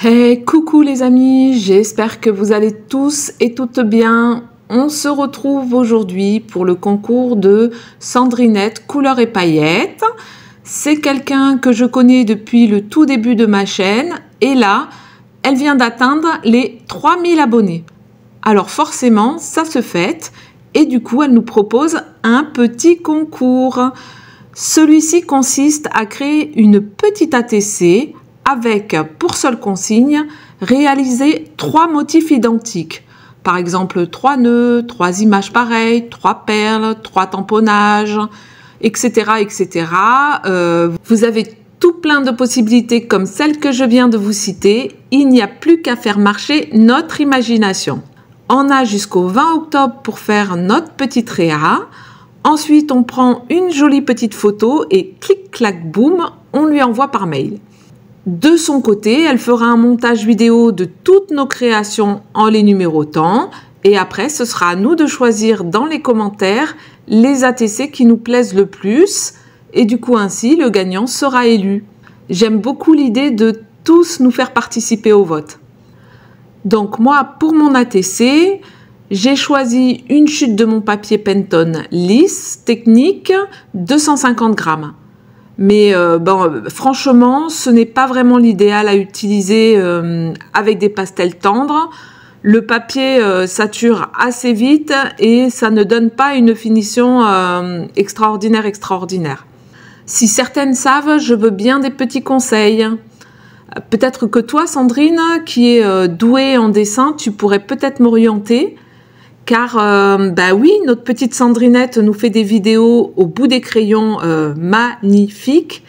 Hey, coucou les amis, j'espère que vous allez tous et toutes bien. On se retrouve aujourd'hui pour le concours de Sandrinette couleurs et paillettes. C'est quelqu'un que je connais depuis le tout début de ma chaîne et là, elle vient d'atteindre les 3000 abonnés. Alors forcément, ça se fête et du coup, elle nous propose un petit concours. Celui-ci consiste à créer une petite ATC avec pour seule consigne réaliser 3 motifs identiques. Par exemple 3 nœuds, 3 images pareilles, 3 perles, 3 tamponnages, etc. etc. Vous avez tout plein de possibilités comme celle que je viens de vous citer. Il n'y a plus qu'à faire marcher notre imagination. On a jusqu'au 20 octobre pour faire notre petite réa. Ensuite, on prend une jolie petite photo et clic, clac, boum, on lui envoie par mail. De son côté, elle fera un montage vidéo de toutes nos créations en les numérotant et après, ce sera à nous de choisir dans les commentaires les ATC qui nous plaisent le plus et du coup ainsi, le gagnant sera élu. J'aime beaucoup l'idée de tous nous faire participer au vote. Donc moi, pour mon ATC, j'ai choisi une chute de mon papier Pantone lisse, technique, 250 grammes. Mais franchement, ce n'est pas vraiment l'idéal à utiliser avec des pastels tendres. Le papier sature assez vite et ça ne donne pas une finition extraordinaire. Si certaines savent, je veux bien des petits conseils. Peut-être que toi, Sandrine, qui est douée en dessin, tu pourrais peut-être m'orienter. Car, oui, notre petite Sandrinette nous fait des vidéos au bout des crayons magnifiques.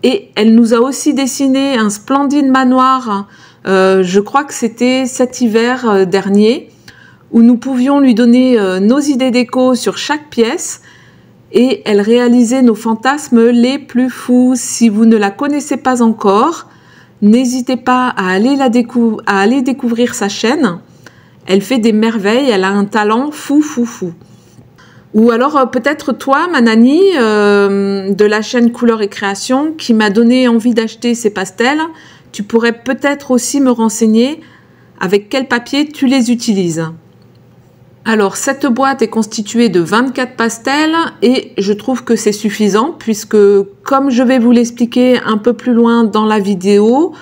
Et elle nous a aussi dessiné un splendide manoir, je crois que c'était cet hiver dernier, où nous pouvions lui donner nos idées déco sur chaque pièce. Et elle réalisait nos fantasmes les plus fous. Si vous ne la connaissez pas encore, n'hésitez pas à aller découvrir sa chaîne. Elle fait des merveilles, elle a un talent fou. Ou alors peut-être toi, Manani, de la chaîne Couleurs et Créations, qui m'a donné envie d'acheter ces pastels, tu pourrais peut-être aussi me renseigner avec quel papier tu les utilises. Alors cette boîte est constituée de 24 pastels et je trouve que c'est suffisant puisque, comme je vais vous l'expliquer un peu plus loin dans la vidéo,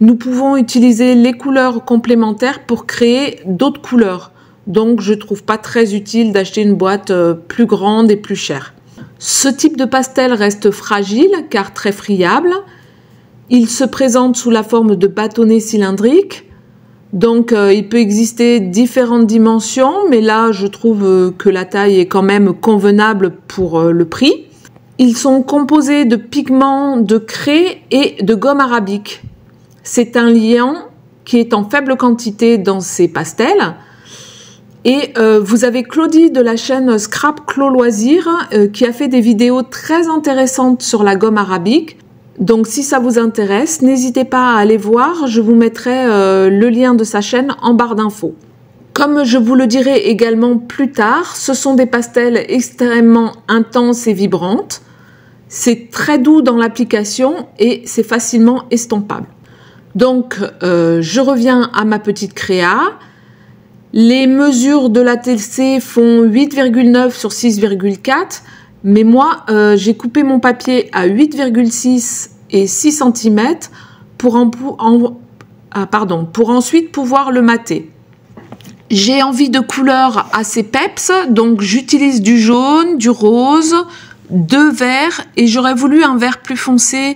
nous pouvons utiliser les couleurs complémentaires pour créer d'autres couleurs. Donc, je ne trouve pas très utile d'acheter une boîte plus grande et plus chère. Ce type de pastel reste fragile car très friable. Il se présente sous la forme de bâtonnets cylindriques. Donc, il peut exister différentes dimensions, mais là, je trouve que la taille est quand même convenable pour le prix. Ils sont composés de pigments, de craie et de gomme arabique. C'est un liant qui est en faible quantité dans ces pastels. Et vous avez Claudie de la chaîne Scrap Clos Loisirs qui a fait des vidéos très intéressantes sur la gomme arabique. Donc si ça vous intéresse, n'hésitez pas à aller voir. Je vous mettrai le lien de sa chaîne en barre d'infos. Comme je vous le dirai également plus tard, ce sont des pastels extrêmement intenses et vibrantes. C'est très doux dans l'application et c'est facilement estompable. Donc, je reviens à ma petite créa. Les mesures de l'ATC font 8,9 sur 6,4. Mais moi, j'ai coupé mon papier à 8,6 et 6 cm pour ensuite pouvoir le mater. J'ai envie de couleurs assez peps, donc j'utilise du jaune, du rose, deux verts et j'aurais voulu un vert plus foncé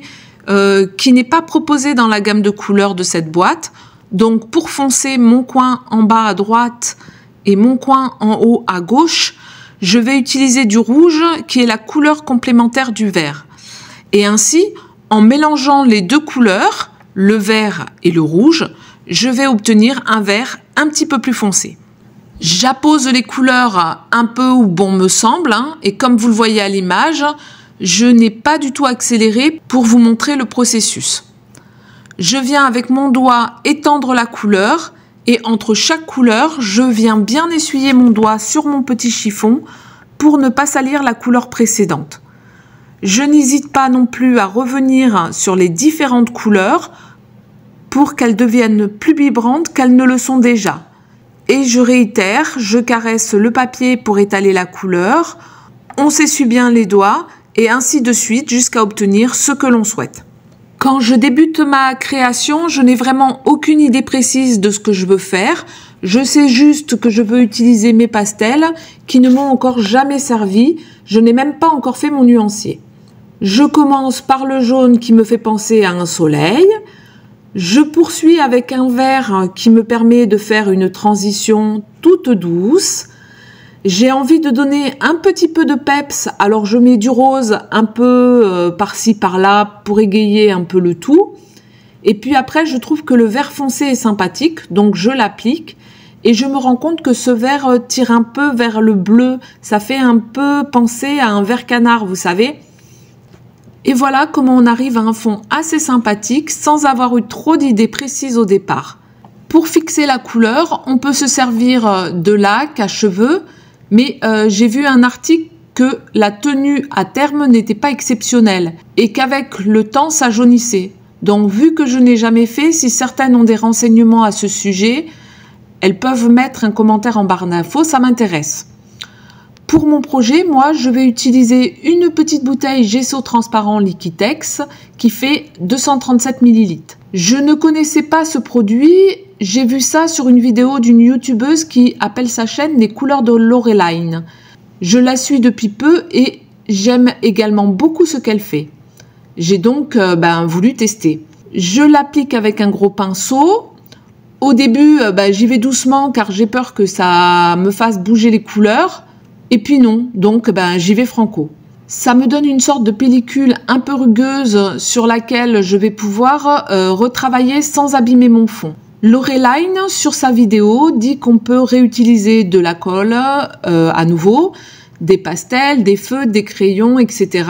qui n'est pas proposé dans la gamme de couleurs de cette boîte. Donc pour foncer mon coin en bas à droite et mon coin en haut à gauche, je vais utiliser du rouge qui est la couleur complémentaire du vert. Et ainsi, en mélangeant les deux couleurs, le vert et le rouge, je vais obtenir un vert un petit peu plus foncé. J'appose les couleurs un peu où bon me semble, et comme vous le voyez à l'image, je n'ai pas du tout accéléré pour vous montrer le processus. Je viens avec mon doigt étendre la couleur et entre chaque couleur, je viens bien essuyer mon doigt sur mon petit chiffon pour ne pas salir la couleur précédente. Je n'hésite pas non plus à revenir sur les différentes couleurs pour qu'elles deviennent plus vibrantes qu'elles ne le sont déjà. Et je réitère, je caresse le papier pour étaler la couleur, on s'essuie bien les doigts et ainsi de suite jusqu'à obtenir ce que l'on souhaite. Quand je débute ma création, je n'ai vraiment aucune idée précise de ce que je veux faire. Je sais juste que je veux utiliser mes pastels qui ne m'ont encore jamais servi. Je n'ai même pas encore fait mon nuancier. Je commence par le jaune qui me fait penser à un soleil. Je poursuis avec un vert qui me permet de faire une transition toute douce. J'ai envie de donner un petit peu de peps, alors je mets du rose un peu par-ci par-là pour égayer un peu le tout. Et puis après, je trouve que le vert foncé est sympathique, donc je l'applique. Et je me rends compte que ce vert tire un peu vers le bleu. Ça fait un peu penser à un vert canard, vous savez. Et voilà comment on arrive à un fond assez sympathique sans avoir eu trop d'idées précises au départ. Pour fixer la couleur, on peut se servir de laque à cheveux, mais j'ai vu un article que la tenue à terme n'était pas exceptionnelle et qu'avec le temps ça jaunissait. Donc vu que je n'ai jamais fait, si certaines ont des renseignements à ce sujet, elles peuvent mettre un commentaire en barre d'infos, ça m'intéresse. Pour mon projet, moi, je vais utiliser une petite bouteille gesso transparent Liquitex qui fait 237 ml. Je ne connaissais pas ce produit, j'ai vu ça sur une vidéo d'une youtubeuse qui appelle sa chaîne Les couleurs de Loreline. Je la suis depuis peu et j'aime également beaucoup ce qu'elle fait. J'ai donc voulu tester. Je l'applique avec un gros pinceau. Au début, j'y vais doucement car j'ai peur que ça me fasse bouger les couleurs. Et puis non, donc j'y vais franco. Ça me donne une sorte de pellicule un peu rugueuse sur laquelle je vais pouvoir retravailler sans abîmer mon fond. Loreline, sur sa vidéo, dit qu'on peut réutiliser de la colle à nouveau, des pastels, des feutres, des crayons, etc.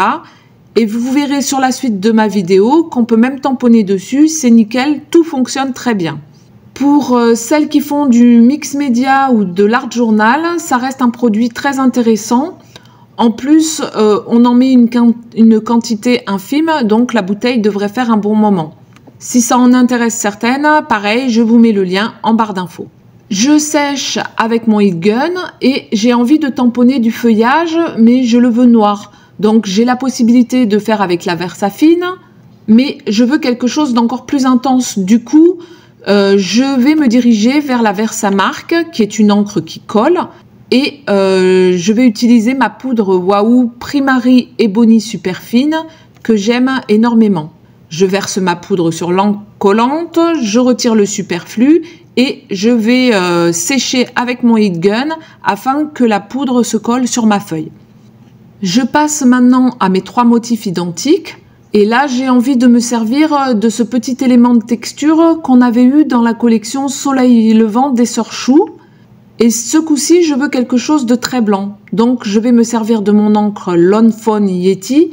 Et vous verrez sur la suite de ma vidéo qu'on peut même tamponner dessus, c'est nickel, tout fonctionne très bien. Pour celles qui font du mix média ou de l'art journal, ça reste un produit très intéressant. En plus, on en met une quantité infime, donc la bouteille devrait faire un bon moment. Si ça en intéresse certaines, pareil, je vous mets le lien en barre d'infos. Je sèche avec mon heat gun et j'ai envie de tamponner du feuillage, mais je le veux noir. Donc j'ai la possibilité de faire avec la Versafine, mais je veux quelque chose d'encore plus intense. Du coup, je vais me diriger vers la Versamark, qui est une encre qui colle, et je vais utiliser ma poudre Waouh Primary Ebony Super Fine, que j'aime énormément. Je verse ma poudre sur l'encre collante, je retire le superflu, et je vais sécher avec mon heat gun, afin que la poudre se colle sur ma feuille. Je passe maintenant à mes 3 motifs identiques. Et là, j'ai envie de me servir de ce petit élément de texture qu'on avait eu dans la collection Soleil Levant des Sœurs Chou. Et ce coup-ci, je veux quelque chose de très blanc. Donc, je vais me servir de mon encre Lone Fawn Yeti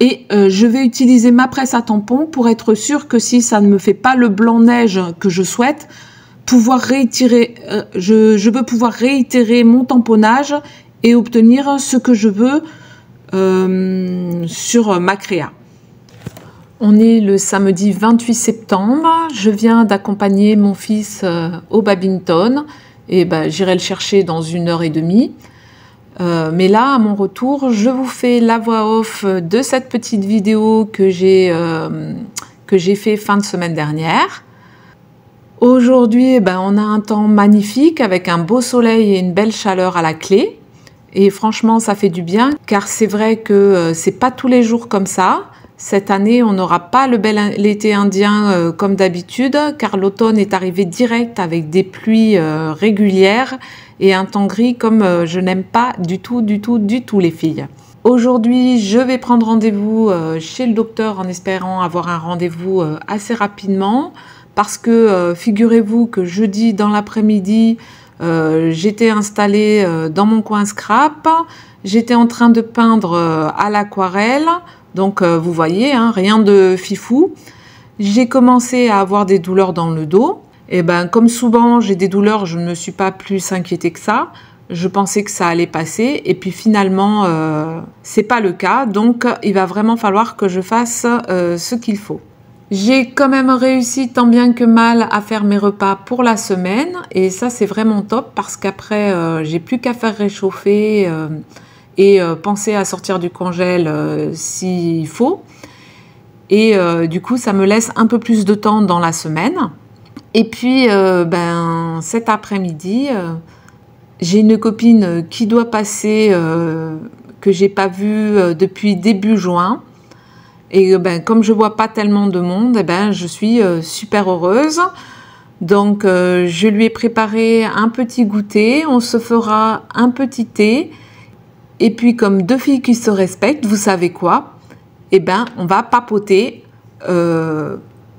et je vais utiliser ma presse à tampon pour être sûr que si ça ne me fait pas le blanc neige que je souhaite, je veux pouvoir réitérer mon tamponnage et obtenir ce que je veux sur ma créa. On est le samedi 28 septembre, je viens d'accompagner mon fils au badminton et j'irai le chercher dans 1h30. Mais là, à mon retour, je vous fais la voix off de cette petite vidéo que j'ai fait fin de semaine dernière. Aujourd'hui, on a un temps magnifique avec un beau soleil et une belle chaleur à la clé. Et franchement, ça fait du bien car c'est vrai que c'est pas tous les jours comme ça. Cette année, on n'aura pas l'été indien comme d'habitude, car l'automne est arrivé direct avec des pluies régulières et un temps gris comme je n'aime pas du tout les filles. Aujourd'hui, je vais prendre rendez-vous chez le docteur en espérant avoir un rendez-vous assez rapidement, parce que figurez-vous que jeudi dans l'après-midi, j'étais installée dans mon coin scrap, j'étais en train de peindre à l'aquarelle. Donc, vous voyez, rien de fifou. J'ai commencé à avoir des douleurs dans le dos. Et comme souvent, j'ai des douleurs, je ne me suis pas plus inquiétée que ça. Je pensais que ça allait passer. Et puis finalement, c'est pas le cas. Donc, il va vraiment falloir que je fasse ce qu'il faut. J'ai quand même réussi tant bien que mal à faire mes repas pour la semaine et ça c'est vraiment top parce qu'après j'ai plus qu'à faire réchauffer et penser à sortir du congèle s'il faut. Et du coup ça me laisse un peu plus de temps dans la semaine. Et puis cet après-midi, j'ai une copine qui doit passer que j'ai pas vue depuis début juin. Et comme je vois pas tellement de monde, je suis super heureuse. Donc je lui ai préparé un petit goûter, on se fera un petit thé. Et puis comme deux filles qui se respectent, vous savez quoi? On va papoter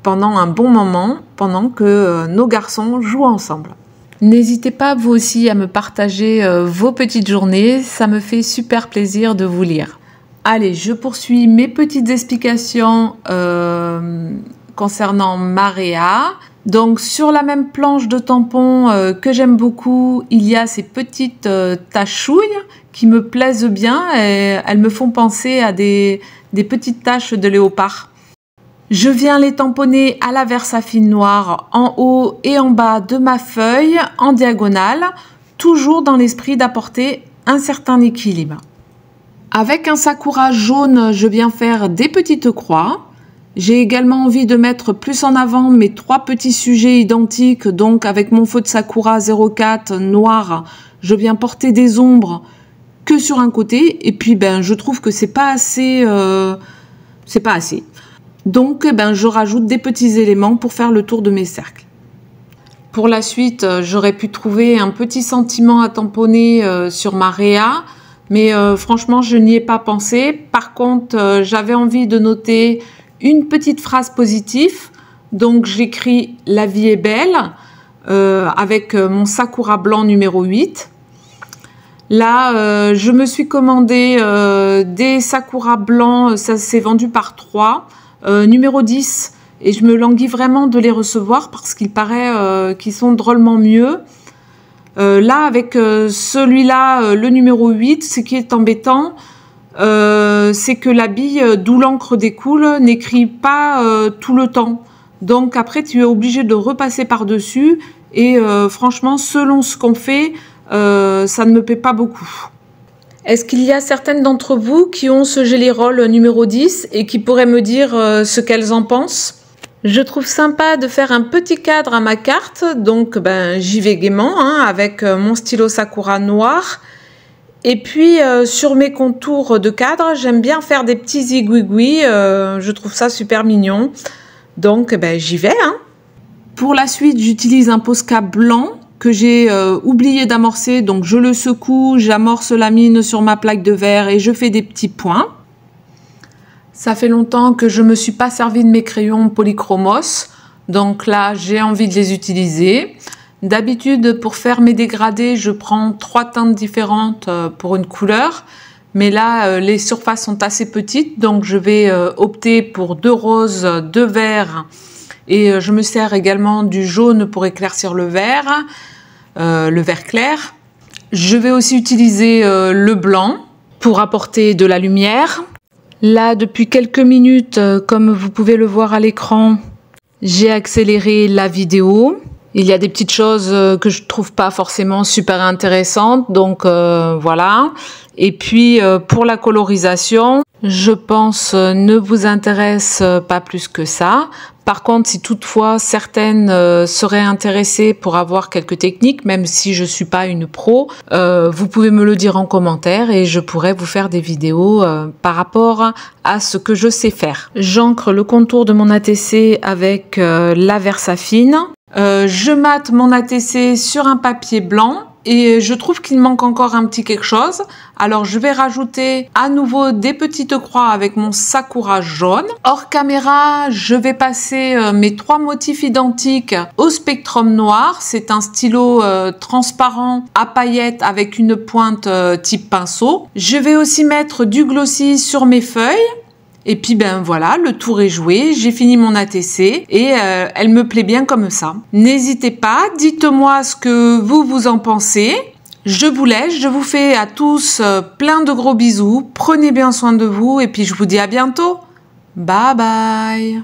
pendant un bon moment, pendant que nos garçons jouent ensemble. N'hésitez pas vous aussi à me partager vos petites journées, ça me fait super plaisir de vous lire. Allez, je poursuis mes petites explications concernant Marea. Donc, sur la même planche de tampons que j'aime beaucoup, il y a ces petites tachouilles qui me plaisent bien et elles me font penser à des petites taches de léopard. Je viens les tamponner à la Versafine noire en haut et en bas de ma feuille en diagonale, toujours dans l'esprit d'apporter un certain équilibre. Avec un sakura jaune, je viens faire des petites croix. J'ai également envie de mettre plus en avant mes trois petits sujets identiques. Donc avec mon feu de sakura 04 noir, je viens porter des ombres que sur un côté. Et puis je trouve que c'est pas assez. Donc je rajoute des petits éléments pour faire le tour de mes cercles. Pour la suite, j'aurais pu trouver un petit sentiment à tamponner sur Marea. Mais franchement, je n'y ai pas pensé. Par contre, j'avais envie de noter une petite phrase positive. Donc, j'écris « La vie est belle » avec mon sakura blanc numéro 8. Là, je me suis commandé des sakura blancs. Ça s'est vendu par 3. Numéro 10. Et je me languis vraiment de les recevoir parce qu'il paraît qu'ils sont drôlement mieux. Là, avec celui-là, le numéro 8, ce qui est embêtant, c'est que la bille d'où l'encre découle n'écrit pas tout le temps. Donc après, tu es obligé de repasser par-dessus. Et franchement, selon ce qu'on fait, ça ne me plaît pas beaucoup. Est-ce qu'il y a certaines d'entre vous qui ont ce Gelly Roll numéro 10 et qui pourraient me dire ce qu'elles en pensent ? Je trouve sympa de faire un petit cadre à ma carte, donc j'y vais gaiement avec mon stylo Sakura noir. Et puis sur mes contours de cadre, j'aime bien faire des petits zigouigouis, je trouve ça super mignon. Donc j'y vais. Pour la suite, j'utilise un Posca blanc que j'ai oublié d'amorcer, donc je le secoue, j'amorce la mine sur ma plaque de verre et je fais des petits points. Ça fait longtemps que je ne me suis pas servi de mes crayons polychromos, donc là j'ai envie de les utiliser. D'habitude pour faire mes dégradés, je prends 3 teintes différentes pour une couleur, mais là les surfaces sont assez petites, donc je vais opter pour 2 roses, 2 verts et je me sers également du jaune pour éclaircir le vert clair. Je vais aussi utiliser le blanc pour apporter de la lumière. Là, depuis quelques minutes, comme vous pouvez le voir à l'écran, j'ai accéléré la vidéo. Il y a des petites choses que je trouve pas forcément super intéressantes, donc voilà. Et puis pour la colorisation, je pense ne vous intéresse pas plus que ça. Par contre, si toutefois certaines seraient intéressées pour avoir quelques techniques, même si je suis pas une pro, vous pouvez me le dire en commentaire et je pourrais vous faire des vidéos par rapport à ce que je sais faire. J'encre le contour de mon ATC avec la Versafine. Je mate mon ATC sur un papier blanc et je trouve qu'il manque encore un petit quelque chose. Alors je vais rajouter à nouveau des petites croix avec mon Sakura jaune. Hors caméra, je vais passer mes 3 motifs identiques au Spectrum noir. C'est un stylo transparent à paillettes avec une pointe type pinceau. Je vais aussi mettre du glossy sur mes feuilles. Et puis voilà, le tour est joué, j'ai fini mon ATC et elle me plaît bien comme ça. N'hésitez pas, dites-moi ce que vous en pensez. Je vous laisse, je vous fais à tous plein de gros bisous. Prenez bien soin de vous et puis je vous dis à bientôt. Bye bye.